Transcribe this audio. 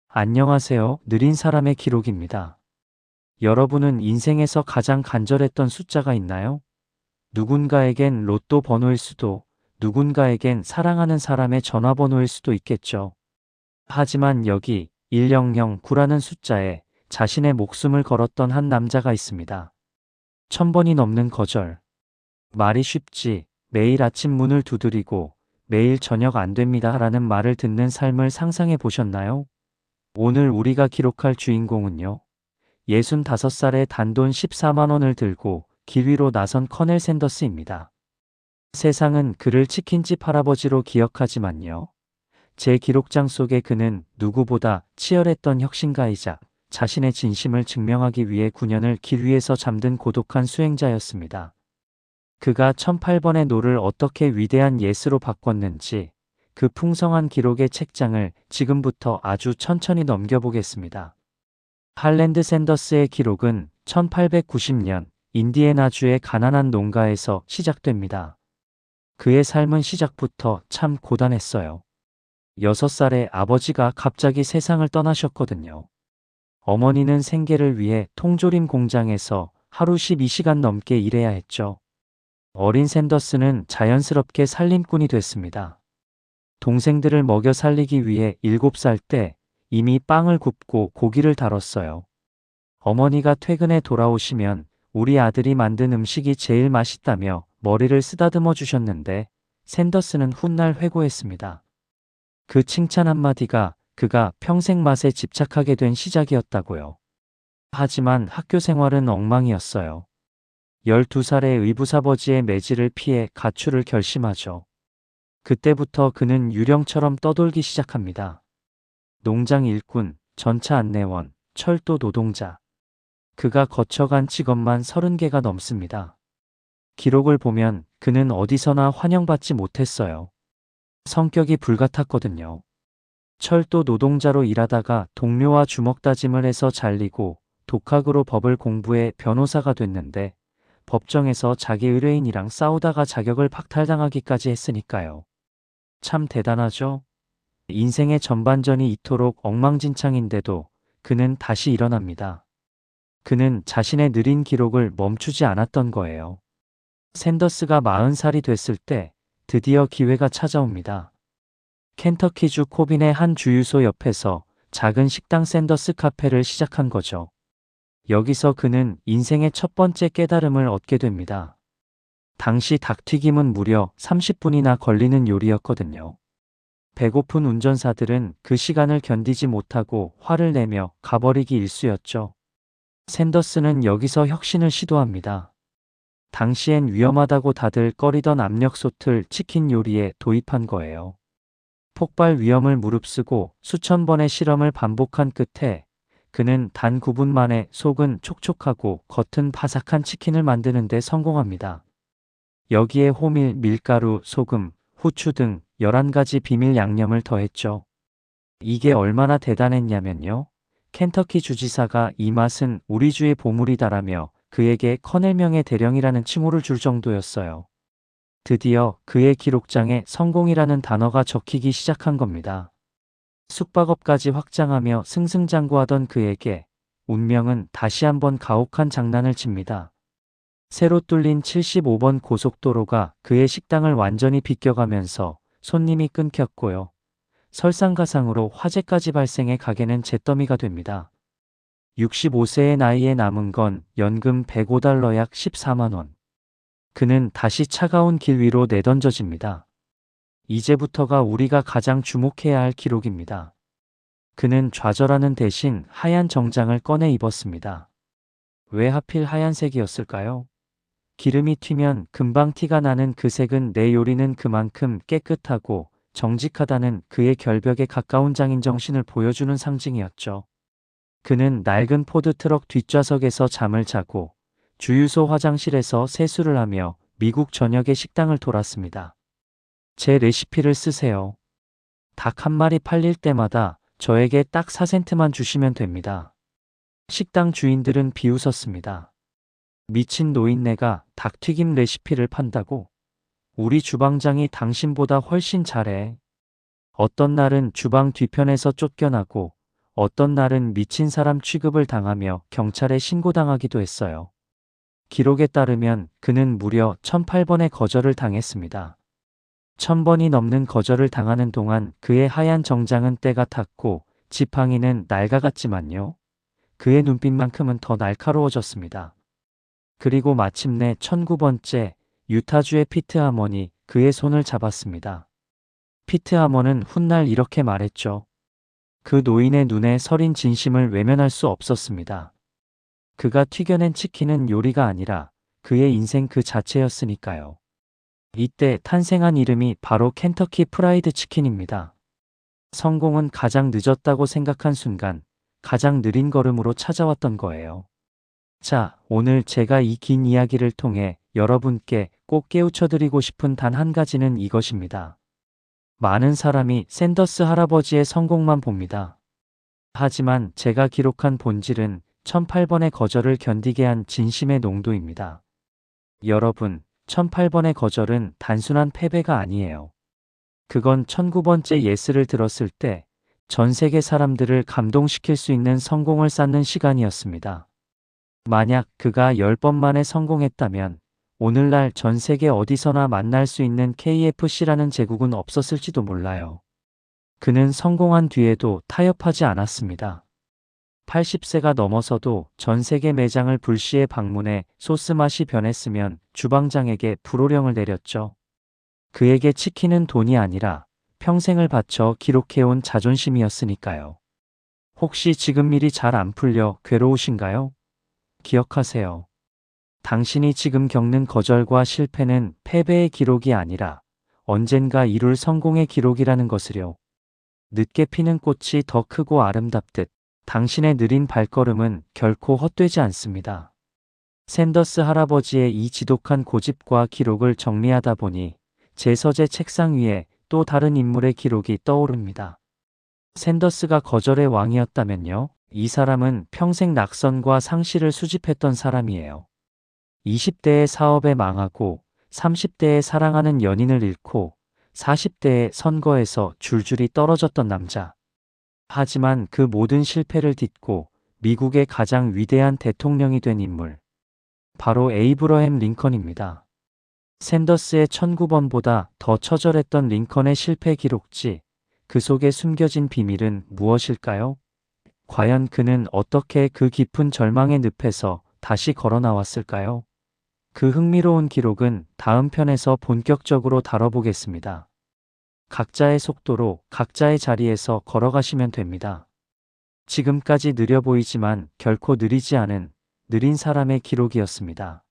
안녕하세요. 느린 사람의 기록입니다. 여러분은 인생에서 가장 간절했던 숫자가 있나요? 누군가에겐 로또 번호일 수도, 누군가에겐 사랑하는 사람의 전화번호일 수도 있겠죠. 하지만 여기 1009라는 숫자에 자신의 목숨을 걸었던 한 남자가 있습니다. 1000번이 넘는 거절. 말이 쉽지, 매일 아침 문을 두드리고 매일 저녁 안 됩니다 라는 말을 듣는 삶을 상상해 보셨나요? 오늘 우리가 기록할 주인공은요. 65살에 단돈 14만 원을 들고 길 위로 나선 커넬 샌더스입니다. 세상은 그를 치킨집 할아버지로 기억하지만요. 제 기록장 속에 그는 누구보다 치열했던 혁신가이자 자신의 진심을 증명하기 위해 9년을 길 위에서 잠든 고독한 수행자였습니다. 그가 1008번의 노를 어떻게 위대한 예스로 바꿨는지 그 풍성한 기록의 책장을 지금부터 아주 천천히 넘겨보겠습니다. 할랜드 샌더스의 기록은 1890년 인디애나주의 가난한 농가에서 시작됩니다. 그의 삶은 시작부터 참 고단했어요. 6살에 아버지가 갑자기 세상을 떠나셨거든요. 어머니는 생계를 위해 통조림 공장에서 하루 12시간 넘게 일해야 했죠. 어린 샌더스는 자연스럽게 살림꾼이 됐습니다. 동생들을 먹여 살리기 위해 7살 때 이미 빵을 굽고 고기를 다뤘어요. 어머니가 퇴근해 돌아오시면 우리 아들이 만든 음식이 제일 맛있다며 머리를 쓰다듬어 주셨는데 샌더스는 훗날 회고했습니다. 그 칭찬 한마디가 그가 평생 맛에 집착하게 된 시작이었다고요. 하지만 학교 생활은 엉망이었어요. 12살에 의붓아버지의 매질을 피해 가출을 결심하죠. 그때부터 그는 유령처럼 떠돌기 시작합니다. 농장 일꾼, 전차 안내원, 철도 노동자. 그가 거쳐간 직업만 30개가 넘습니다. 기록을 보면 그는 어디서나 환영받지 못했어요. 성격이 불같았거든요. 철도 노동자로 일하다가 동료와 주먹다짐을 해서 잘리고 독학으로 법을 공부해 변호사가 됐는데 법정에서 자기 의뢰인이랑 싸우다가 자격을 박탈당하기까지 했으니까요. 참 대단하죠? 인생의 전반전이 이토록 엉망진창인데도 그는 다시 일어납니다. 그는 자신의 느린 기록을 멈추지 않았던 거예요. 샌더스가 40살이 됐을 때 드디어 기회가 찾아옵니다. 켄터키주 코빈의 한 주유소 옆에서 작은 식당 샌더스 카페를 시작한 거죠. 여기서 그는 인생의 첫 번째 깨달음을 얻게 됩니다. 당시 닭튀김은 무려 30분이나 걸리는 요리였거든요. 배고픈 운전사들은 그 시간을 견디지 못하고 화를 내며 가버리기 일쑤였죠. 샌더스는 여기서 혁신을 시도합니다. 당시엔 위험하다고 다들 꺼리던 압력솥을 치킨 요리에 도입한 거예요. 폭발 위험을 무릅쓰고 수천 번의 실험을 반복한 끝에 그는 단 9분 만에 속은 촉촉하고 겉은 바삭한 치킨을 만드는 데 성공합니다. 여기에 호밀, 밀가루, 소금, 후추 등 11가지 비밀 양념을 더했죠. 이게 얼마나 대단했냐면요. 켄터키 주지사가 이 맛은 우리 주의 보물이다라며 그에게 커넬명의 대령이라는 칭호를 줄 정도였어요. 드디어 그의 기록장에 성공이라는 단어가 적히기 시작한 겁니다. 숙박업까지 확장하며 승승장구하던 그에게 운명은 다시 한번 가혹한 장난을 칩니다. 새로 뚫린 75번 고속도로가 그의 식당을 완전히 비껴가면서 손님이 끊겼고요. 설상가상으로 화재까지 발생해 가게는 잿더미가 됩니다. 65세의 나이에 남은 건 연금 105달러 약 14만 원. 그는 다시 차가운 길 위로 내던져집니다. 이제부터가 우리가 가장 주목해야 할 기록입니다. 그는 좌절하는 대신 하얀 정장을 꺼내 입었습니다. 왜 하필 하얀색이었을까요? 기름이 튀면 금방 티가 나는 그 색은 내 요리는 그만큼 깨끗하고 정직하다는 그의 결벽에 가까운 장인 정신을 보여주는 상징이었죠. 그는 낡은 포드 트럭 뒷좌석에서 잠을 자고 주유소 화장실에서 세수를 하며 미국 전역의 식당을 돌았습니다. 제 레시피를 쓰세요. 닭 한 마리 팔릴 때마다 저에게 딱 4센트만 주시면 됩니다. 식당 주인들은 비웃었습니다. 미친 노인네가 닭튀김 레시피를 판다고? 우리 주방장이 당신보다 훨씬 잘해. 어떤 날은 주방 뒤편에서 쫓겨나고 어떤 날은 미친 사람 취급을 당하며 경찰에 신고당하기도 했어요. 기록에 따르면 그는 무려 1008번의 거절을 당했습니다. 1000번이 넘는 거절을 당하는 동안 그의 하얀 정장은 때가 탔고 지팡이는 낡아갔지만요. 그의 눈빛만큼은 더 날카로워졌습니다. 그리고 마침내 1009번째 유타주의 피트 하먼이 그의 손을 잡았습니다. 피트 하먼은 훗날 이렇게 말했죠. 그 노인의 눈에 서린 진심을 외면할 수 없었습니다. 그가 튀겨낸 치킨은 요리가 아니라 그의 인생 그 자체였으니까요. 이때 탄생한 이름이 바로 켄터키 프라이드 치킨입니다. 성공은 가장 늦었다고 생각한 순간 가장 느린 걸음으로 찾아왔던 거예요. 자, 오늘 제가 이 긴 이야기를 통해 여러분께 꼭 깨우쳐드리고 싶은 단 한 가지는 이것입니다. 많은 사람이 샌더스 할아버지의 성공만 봅니다. 하지만 제가 기록한 본질은 1008번의 거절을 견디게 한 진심의 농도입니다. 여러분, 1008번의 거절은 단순한 패배가 아니에요. 그건 1009번째 예스를 들었을 때 전 세계 사람들을 감동시킬 수 있는 성공을 쌓는 시간이었습니다. 만약 그가 10번 만에 성공했다면 오늘날 전 세계 어디서나 만날 수 있는 KFC라는 제국은 없었을지도 몰라요. 그는 성공한 뒤에도 타협하지 않았습니다. 80세가 넘어서도 전 세계 매장을 불시에 방문해 소스 맛이 변했으면 주방장에게 불호령을 내렸죠. 그에게 치킨은 돈이 아니라 평생을 바쳐 기록해온 자존심이었으니까요. 혹시 지금 일이 잘 안 풀려 괴로우신가요? 기억하세요. 당신이 지금 겪는 거절과 실패는 패배의 기록이 아니라 언젠가 이룰 성공의 기록이라는 것을요. 늦게 피는 꽃이 더 크고 아름답듯 당신의 느린 발걸음은 결코 헛되지 않습니다. 샌더스 할아버지의 이 지독한 고집과 기록을 정리하다 보니 제 서재 책상 위에 또 다른 인물의 기록이 떠오릅니다. 샌더스가 거절의 왕이었다면요. 이 사람은 평생 낙선과 상실을 수집했던 사람이에요. 20대의 사업에 망하고 30대에 사랑하는 연인을 잃고 40대의 선거에서 줄줄이 떨어졌던 남자. 하지만 그 모든 실패를 딛고 미국의 가장 위대한 대통령이 된 인물. 바로 에이브러햄 링컨입니다. 샌더스의 1009번보다 더 처절했던 링컨의 실패 기록지, 그 속에 숨겨진 비밀은 무엇일까요? 과연 그는 어떻게 그 깊은 절망의 늪에서 다시 걸어 나왔을까요? 그 흥미로운 기록은 다음 편에서 본격적으로 다뤄보겠습니다. 각자의 속도로 각자의 자리에서 걸어가시면 됩니다. 지금까지 느려 보이지만 결코 느리지 않은 느린 사람의 기록이었습니다.